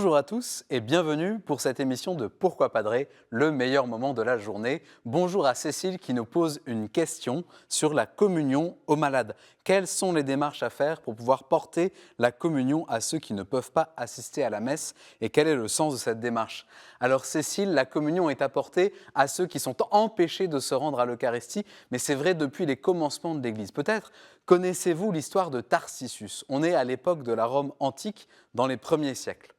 Bonjour à tous et bienvenue pour cette émission de Pourquoi Padrer, le meilleur moment de la journée. Bonjour à Cécile qui nous pose une question sur la communion aux malades. Quelles sont les démarches à faire pour pouvoir porter la communion à ceux qui ne peuvent pas assister à la messe et quel est le sens de cette démarche? Alors Cécile, la communion est apportée à ceux qui sont empêchés de se rendre à l'Eucharistie, mais c'est vrai depuis les commencements de l'Église. Peut-être connaissez-vous l'histoire de Tarsissus? On est à l'époque de la Rome antique, dans les premiers siècles.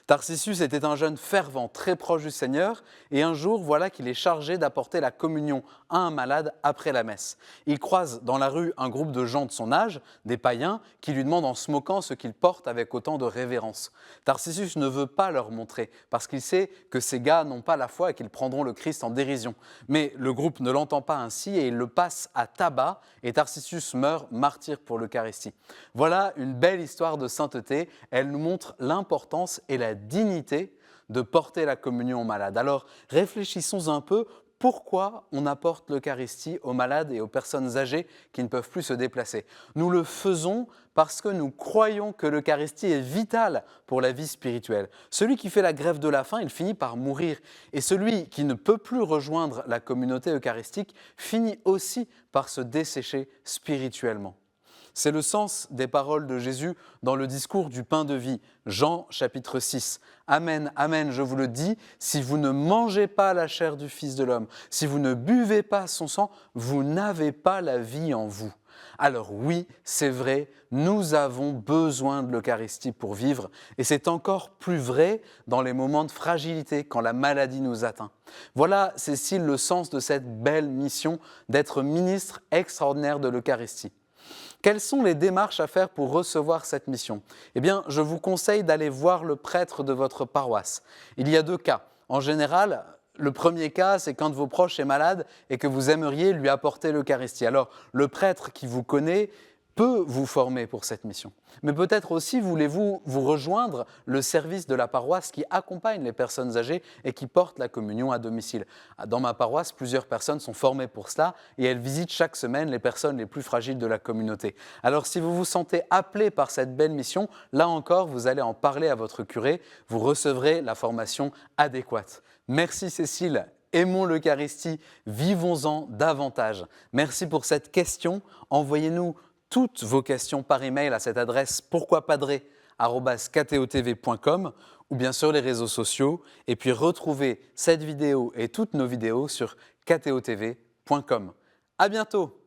Tarsissus était un jeune fervent, très proche du Seigneur, et un jour, voilà qu'il est chargé d'apporter la communion à un malade après la messe. Il croise dans la rue un groupe de gens de son âge, des païens, qui lui demandent en se moquant ce qu'il porte avec autant de révérence. Tarsissus ne veut pas leur montrer, parce qu'il sait que ces gars n'ont pas la foi et qu'ils prendront le Christ en dérision. Mais le groupe ne l'entend pas ainsi et il le passe à tabac, et Tarsissus meurt martyr pour l'Eucharistie. Voilà une belle histoire de sainteté, elle nous montre l'importance et la dignité de porter la communion aux malades. Alors réfléchissons un peu, pourquoi on apporte l'Eucharistie aux malades et aux personnes âgées qui ne peuvent plus se déplacer? Nous le faisons parce que nous croyons que l'Eucharistie est vitale pour la vie spirituelle. Celui qui fait la grève de la faim, il finit par mourir. Et celui qui ne peut plus rejoindre la communauté eucharistique finit aussi par se dessécher spirituellement. C'est le sens des paroles de Jésus dans le discours du pain de vie, Jean chapitre 6. Amen, amen, je vous le dis, si vous ne mangez pas la chair du Fils de l'homme, si vous ne buvez pas son sang, vous n'avez pas la vie en vous. Alors oui, c'est vrai, nous avons besoin de l'Eucharistie pour vivre et c'est encore plus vrai dans les moments de fragilité, quand la maladie nous atteint. Voilà, Cécile, le sens de cette belle mission d'être ministre extraordinaire de l'Eucharistie. Quelles sont les démarches à faire pour recevoir cette mission? Eh bien, je vous conseille d'aller voir le prêtre de votre paroisse. Il y a deux cas. En général, le premier cas, c'est quand vos proches est malade et que vous aimeriez lui apporter l'Eucharistie. Alors, le prêtre qui vous connaît peut vous former pour cette mission. Mais peut-être aussi voulez-vous vous rejoindre le service de la paroisse qui accompagne les personnes âgées et qui porte la communion à domicile. Dans ma paroisse, plusieurs personnes sont formées pour cela et elles visitent chaque semaine les personnes les plus fragiles de la communauté. Alors si vous vous sentez appelé par cette belle mission, là encore, vous allez en parler à votre curé, vous recevrez la formation adéquate. Merci Cécile. Aimons l'Eucharistie, vivons-en davantage. Merci pour cette question. Envoyez-nous toutes vos questions par email à cette adresse pourquoipadrer@ktotv.com ou bien sur les réseaux sociaux. Et puis retrouvez cette vidéo et toutes nos vidéos sur ktotv.com. À bientôt!